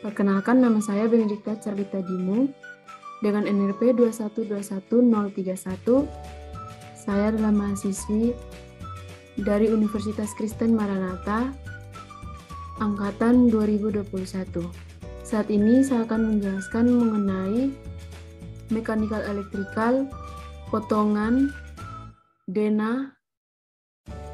Perkenalkan, nama saya Benedikta Carlita Dimu dengan NRP 2121031. Saya adalah mahasiswi dari Universitas Kristen Maranatha angkatan 2021. Saat ini saya akan menjelaskan mengenai mechanical electrical, potongan, denah,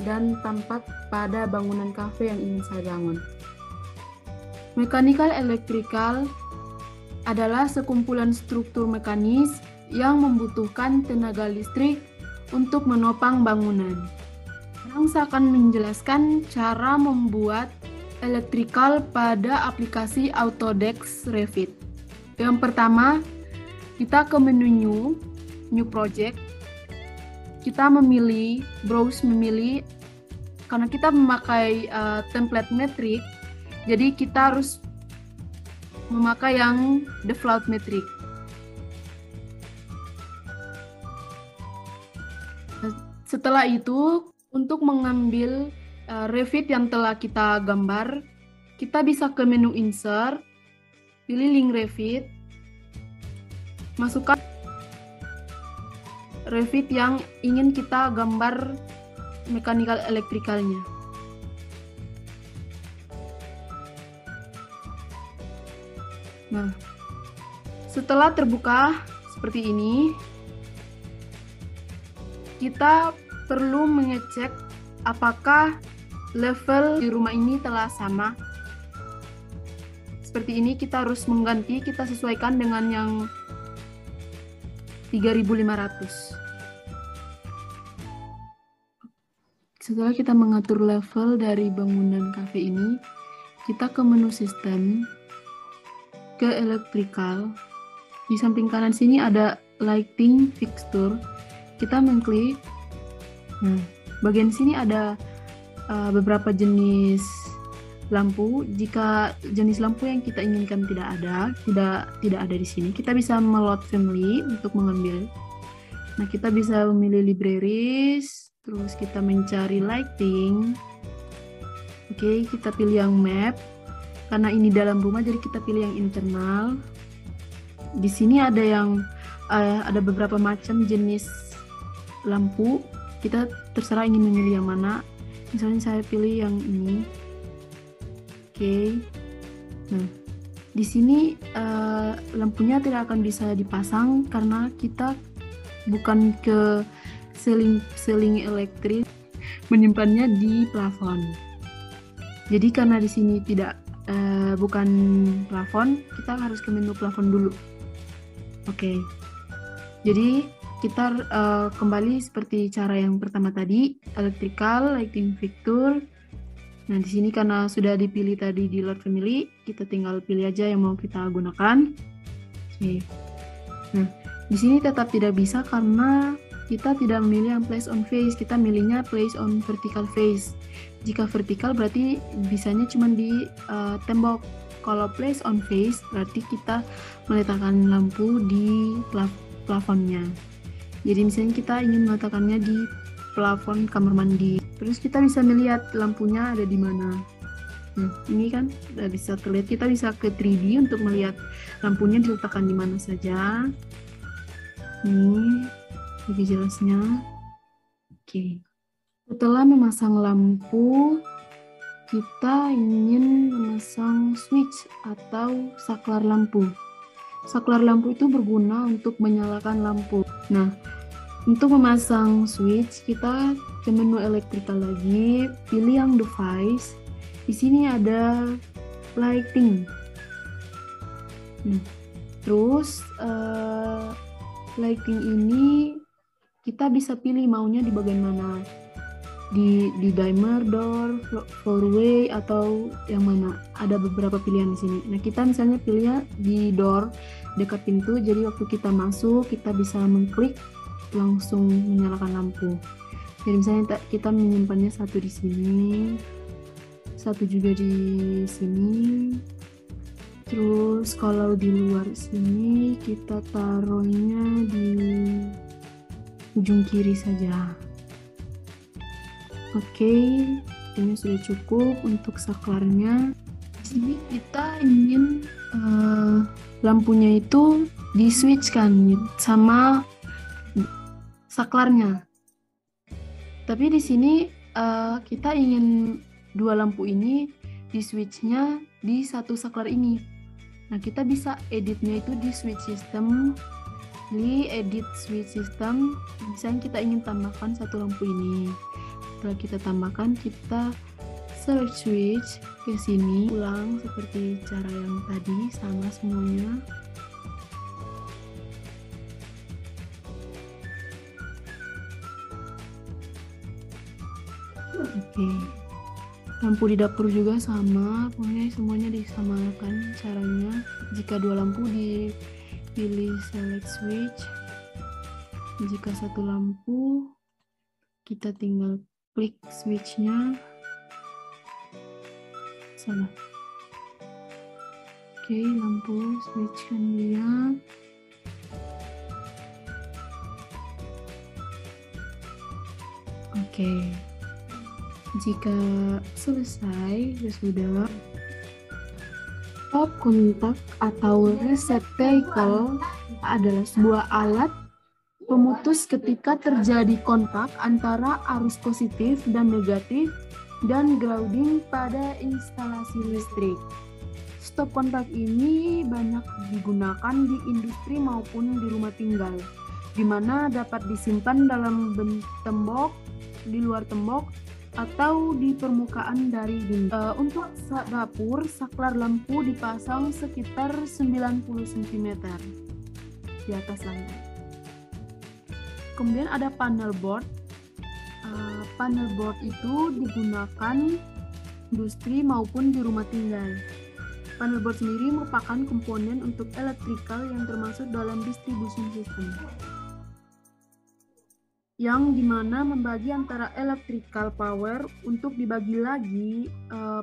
dan tampak pada bangunan kafe yang ingin saya bangun. Mechanical electrical adalah sekumpulan struktur mekanis yang membutuhkan tenaga listrik untuk menopang bangunan. Sekarang saya akan menjelaskan cara membuat electrical pada aplikasi Autodesk Revit. Yang pertama, kita ke menu New Project. Kita browse memilih, karena kita memakai template metrik, jadi kita harus memakai yang default metric. Setelah itu, untuk mengambil Revit yang telah kita gambar, kita bisa ke menu Insert, pilih link Revit, masukkan Revit yang ingin kita gambar mechanical electricalnya. Nah, setelah terbuka seperti ini, kita perlu mengecek apakah level di rumah ini telah sama. Seperti ini kita harus mengganti, kita sesuaikan dengan yang 3500. Setelah kita mengatur level dari bangunan kafe ini, kita ke menu sistem, ke electrical. Di samping kanan sini ada lighting fixture. Kita mengklik. Nah, bagian sini ada beberapa jenis lampu. Jika jenis lampu yang kita inginkan tidak ada di sini, kita bisa meload family untuk mengambil. Nah, kita bisa memilih libraries, terus kita mencari lighting. Oke, kita pilih yang map. Karena ini dalam rumah, jadi kita pilih yang internal. Di sini ada beberapa macam jenis lampu. Kita terserah ingin memilih yang mana. Misalnya saya pilih yang ini. Oke. Nah, di sini lampunya tidak akan bisa dipasang karena kita bukan ke seling elektrik, menyimpannya di plafon. Jadi karena di sini bukan plafon, kita harus ke menu plafon dulu. Oke. Jadi kita kembali seperti cara yang pertama tadi, electrical, lighting fixture. Nah, di sini karena sudah dipilih tadi di load family, kita tinggal pilih aja yang mau kita gunakan. Oke. Nah, di sini tetap tidak bisa karena kita tidak memilih yang place on face, kita milihnya place on vertical face. Jika vertikal berarti bisanya cuma di tembok. Kalau place on face berarti kita meletakkan lampu di plafonnya. Jadi misalnya kita ingin meletakkannya di plafon kamar mandi. Terus kita bisa melihat lampunya ada di mana. Nah, ini kan udah bisa terlihat. Kita bisa ke 3D untuk melihat lampunya diletakkan di mana saja. Ini lebih jelasnya. Oke. Setelah memasang lampu, kita ingin memasang switch atau saklar lampu. Saklar lampu itu berguna untuk menyalakan lampu. Nah, untuk memasang switch, kita ke menu electrical lagi, pilih yang device. Di sini ada lighting. Terus lighting ini kita bisa pilih maunya di bagian mana. Di dimmer, door, four way, atau yang mana. Ada beberapa pilihan di sini. Nah, kita misalnya pilihnya di door, dekat pintu. Jadi waktu kita masuk, kita bisa mengklik langsung menyalakan lampu. Jadi misalnya kita menyimpannya satu di sini, satu juga di sini. Terus kalau di luar sini kita taruhnya di ujung kiri saja. Oke, ini sudah cukup untuk saklarnya. Di sini kita ingin lampunya itu di switch kan sama saklarnya. Tapi di sini kita ingin dua lampu ini di switchnya di satu saklar ini. Nah, kita bisa editnya itu di switch system, di edit switch system. Misalnya kita ingin tambahkan satu lampu ini. Setelah kita tambahkan, kita select switch ke sini, ulang seperti cara yang tadi, sama semuanya. Oke, lampu di dapur juga sama, pokoknya semuanya disamakan caranya. Jika dua lampu dipilih select switch, jika satu lampu kita tinggal klik switchnya. Salah. Oke, lampu switchkan dia. Oke, jika selesai, sudah. Stop kontak atau receptacle adalah sebuah alat pemutus ketika terjadi kontak antara arus positif dan negatif dan grounding pada instalasi listrik. Stop kontak ini banyak digunakan di industri maupun di rumah tinggal, di mana dapat disimpan dalam tembok, di luar tembok, atau di permukaan dari dinding. Untuk dapur, saklar lampu dipasang sekitar 90 cm di atas lantai. Kemudian ada panel board. Panel board itu digunakan industri maupun di rumah tinggal. Panel board sendiri merupakan komponen untuk elektrikal yang termasuk dalam distribution system, yang dimana membagi antara electrical power untuk dibagi lagi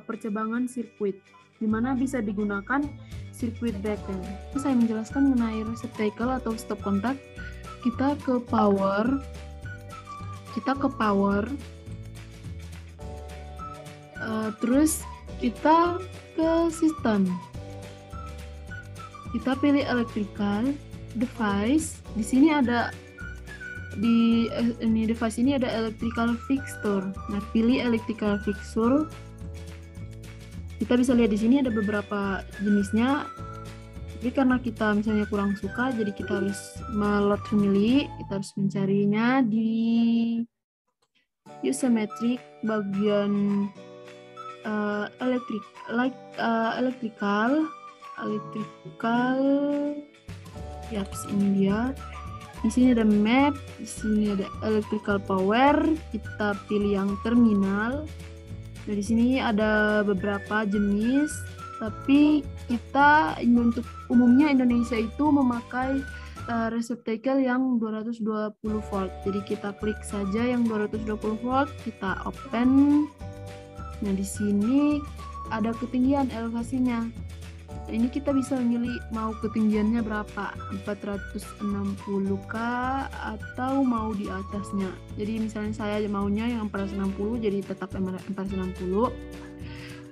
percabangan sirkuit, dimana bisa digunakan sirkuit breaker. Saya menjelaskan mengenai receptacle atau stop kontak. Kita ke power, terus kita ke sistem, kita pilih electrical device. Di sini ada device ini ada electrical fixture. Nah, pilih electrical fixture. Kita bisa lihat di sini ada beberapa jenisnya. Jadi karena kita misalnya kurang suka, jadi kita harus melot family. Kita harus mencarinya di use symmetric bagian electrical. Ya, ini dia. Di sini ada map, di sini ada electrical power, kita pilih yang terminal. Nah, di sini ada beberapa jenis, tapi kita untuk umumnya Indonesia itu memakai receptacle yang 220 volt. Jadi kita klik saja yang 220 volt, kita open. Nah, di sini ada ketinggian elevasinya. Ini kita bisa memilih mau ketinggiannya berapa, 460k atau mau di atasnya. Jadi misalnya saya maunya yang 460, jadi tetap 460.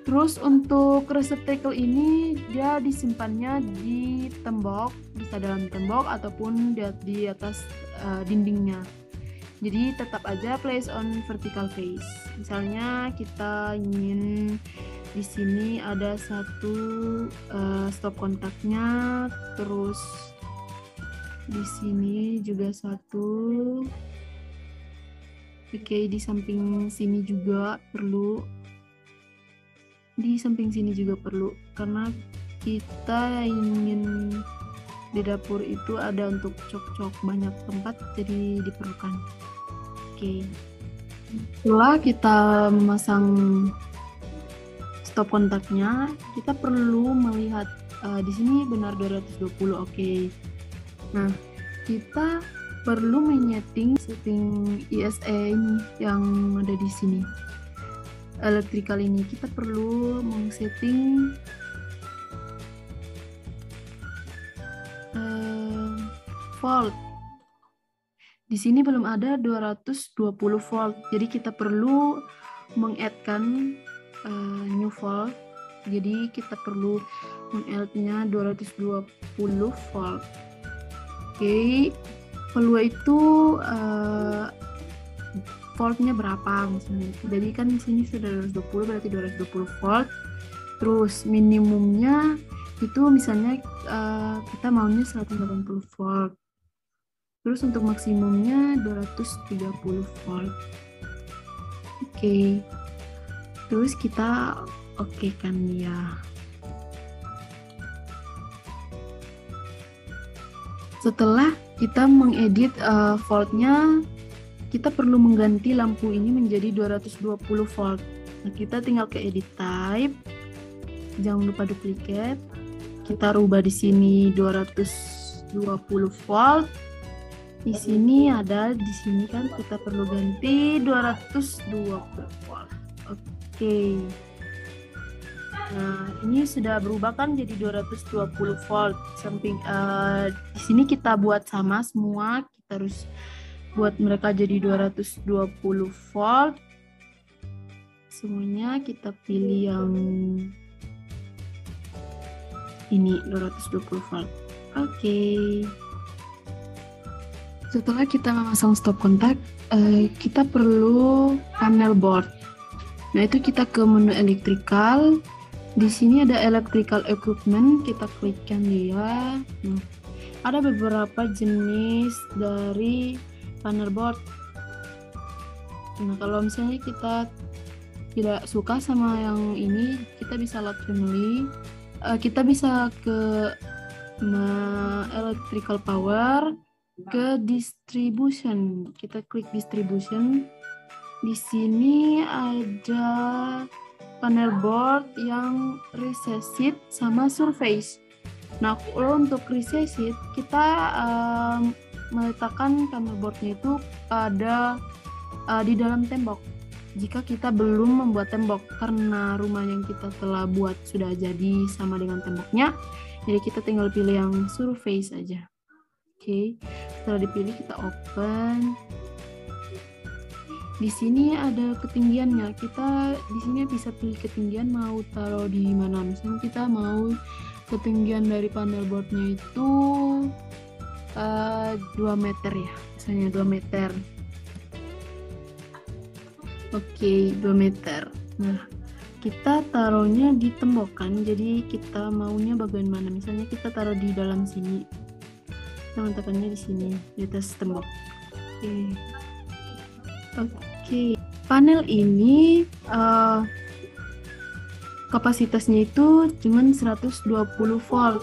Terus untuk receptacle ini dia disimpannya di tembok, bisa dalam tembok ataupun di atas dindingnya. Jadi tetap aja place on vertical face. Misalnya kita ingin di sini ada satu stop kontaknya, terus di sini juga satu. Oke, di samping sini juga perlu. Di samping sini juga perlu karena kita ingin di dapur itu ada untuk cok-cok banyak tempat, jadi diperlukan. Oke. Setelah kita memasang stop kontaknya, kita perlu melihat di sini benar 220, oke. Nah, kita perlu setting ISA ini yang ada di sini. Electrical ini kita perlu setting volt. Di sini belum ada 220 volt, jadi kita perlu mengadd-kan new volt Jadi kita perlu meng-add-nya 220 volt. Oke, keluar itu voltnya berapa misalnya. Jadi kan di sini sudah 220, berarti 220 volt. Terus minimumnya itu misalnya kita maunya 180 volt. Terus untuk maksimumnya 230 volt. Oke. Terus kita oke kan ya. Setelah kita mengedit voltnya, kita perlu mengganti lampu ini menjadi 220 volt. Nah, kita tinggal ke edit type. Jangan lupa duplikat. Kita rubah di sini 220 volt. Di sini ada, di sini kan kita perlu ganti 220 volt. Oke. Nah, ini sudah berubah kan jadi 220 volt. Samping di sini kita buat sama semua, kita harus buat mereka jadi 220 volt. Semuanya kita pilih yang ini 220 volt. Oke. Setelah kita memasang stop kontak, kita perlu panel board. Nah, itu kita ke menu electrical. Di sini ada electrical equipment, kita klikkan dia. Nah, ada beberapa jenis dari panel board. Nah, kalau misalnya kita tidak suka sama yang ini, kita bisa load family. Kita bisa ke electrical power, ke distribution. Kita klik distribution. Di sini ada panel board yang recessed sama surface. Nah, kalau untuk recessed kita meletakkan panel boardnya itu ada di dalam tembok. Jika kita belum membuat tembok karena rumah yang kita telah buat sudah jadi sama dengan temboknya, jadi kita tinggal pilih yang surface aja. Oke, setelah dipilih kita open. Di sini ada ketinggiannya. Kita di sini bisa pilih ketinggian mau taruh di mana. Misalnya kita mau ketinggian dari panel boardnya itu 2 meter ya. Misalnya 2 meter. Oke, 2 meter. Nah, kita taruhnya di tembok kan. Jadi kita maunya bagian mana? Misalnya kita taruh di dalam sini. Kita letakkannya di sini, di atas tembok. Oke. Panel ini kapasitasnya itu cuma 120 volt.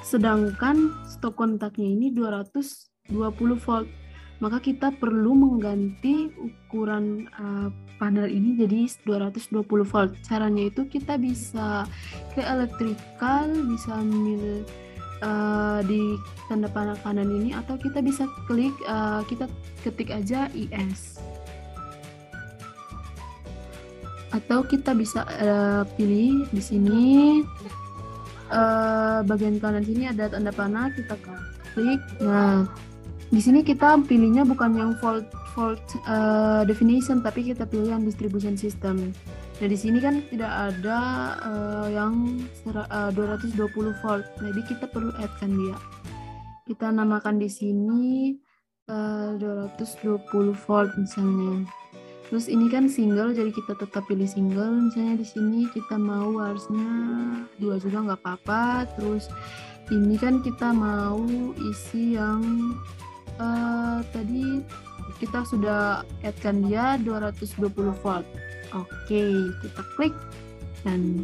Sedangkan stop kontaknya ini 220 volt. Maka kita perlu mengganti ukuran panel ini jadi 220 volt. Caranya itu kita bisa ke electrical, bisa ambil di tanda panah kanan ini, atau kita bisa klik, kita ketik aja IS, atau kita bisa pilih di sini bagian kanan sini ada tanda panah, kita klik. Nah, di sini kita pilihnya bukan yang volt definition, tapi kita pilih yang distribution system. Nah, di sini kan tidak ada yang 220 volt. Jadi kita perlu add-kan dia. Kita namakan di sini 220 volt misalnya. Terus ini kan single, jadi kita tetap pilih single. Misalnya di sini kita mau harusnya 2 juga nggak apa-apa. Terus ini kan kita mau isi yang tadi kita sudah add-kan dia 220 volt. Oke, kita klik dan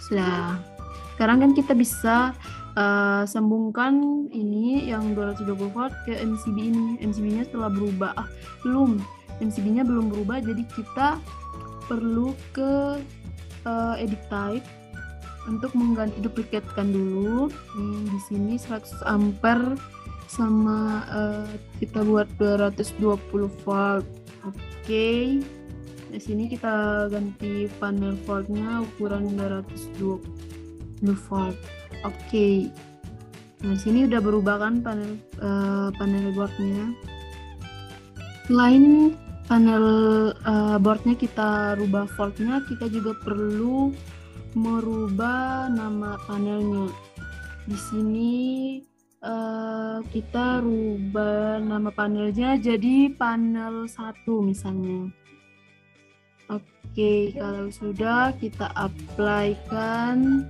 sudah. Sekarang kan kita bisa sambungkan ini yang 220 volt ke MCB ini. MCB-nya telah berubah. MCB-nya belum berubah, jadi kita perlu ke edit type untuk mengganti, duplikatkan dulu. Di sini 100 ampere sama kita buat 220 volt. Oke. Di sini kita ganti panel voltnya ukuran 220 volt. Oke. Nah, sini udah berubah kan panel boardnya. Selain panel boardnya kita rubah voltnya, kita juga perlu merubah nama panelnya. Di sini kita rubah nama panelnya jadi panel 1 misalnya. Oke, kalau sudah kita apply-kan.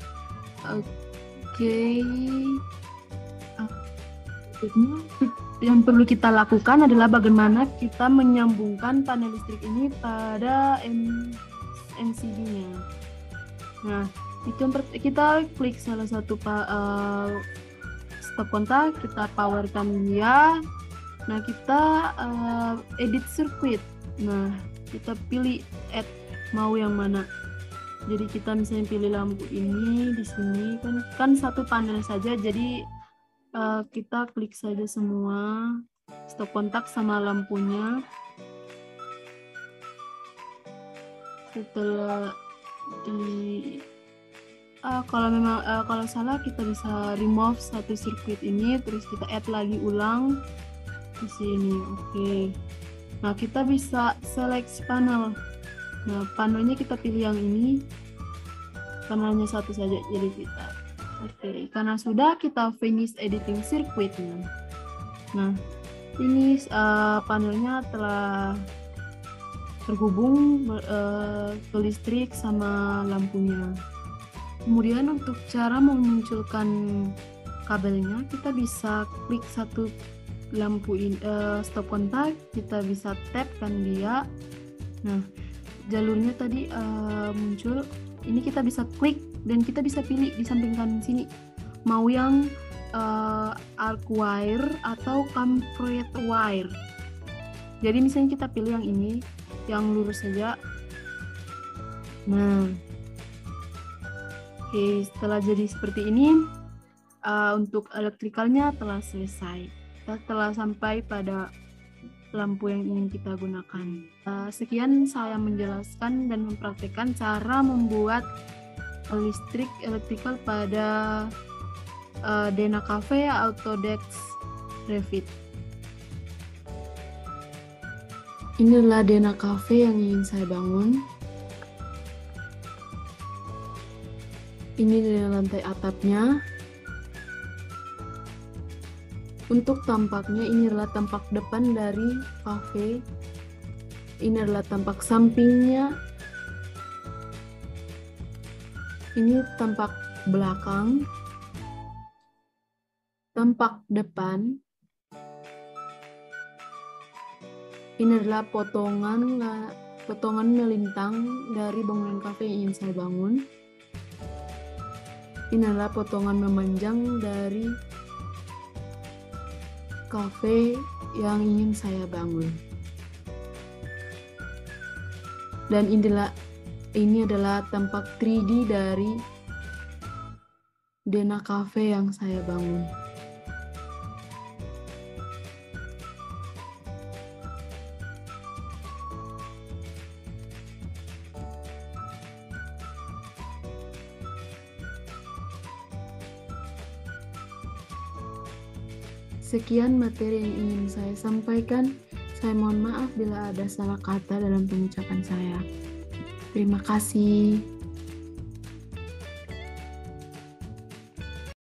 Oke. Yang perlu kita lakukan adalah bagaimana kita menyambungkan panel listrik ini pada MCB-nya. Nah, itu kita klik salah satu stop kontak, kita powerkan dia. Nah, kita edit circuit. Nah, kita pilih add mau yang mana. Jadi kita misalnya pilih lampu ini di sini kan satu panel saja, jadi kita klik saja semua stop kontak sama lampunya. Setelah kalau memang kalau salah kita bisa remove satu sirkuit ini, terus kita add lagi ulang di sini. Oke. Nah, kita bisa select panel. Nah, panelnya kita pilih yang ini karena hanya satu saja, jadi kita oke. Karena sudah kita finish editing sirkuitnya. Nah, ini panelnya telah terhubung ke listrik sama lampunya. Kemudian untuk cara memunculkan kabelnya, kita bisa klik satu lampu stop kontak, kita bisa tap kan dia. Nah, jalurnya tadi muncul. Ini kita bisa klik dan kita bisa pilih di samping kanan sini mau yang arc wire atau camphorite wire. Jadi misalnya kita pilih yang ini, yang lurus saja. Nah, oke, setelah jadi seperti ini, untuk elektrikalnya telah selesai. Kita telah sampai pada lampu yang ingin kita gunakan. Sekian saya menjelaskan dan mempraktikkan cara membuat listrik elektrikal pada Dena Cafe Autodesk Revit. Ini adalah Dena Cafe yang ingin saya bangun. Ini dari lantai atapnya. Untuk tampaknya, ini adalah tampak depan dari cafe. Ini adalah tampak sampingnya. Ini tampak belakang. Tampak depan. Ini adalah potongan melintang dari bangunan cafe yang ingin saya bangun. Ini adalah potongan memanjang dari cafe yang ingin saya bangun. Dan ini adalah tampak 3D dari Dena Cafe yang saya bangun. Sekian materi yang ingin saya sampaikan. Saya mohon maaf bila ada salah kata dalam pengucapan saya. Terima kasih.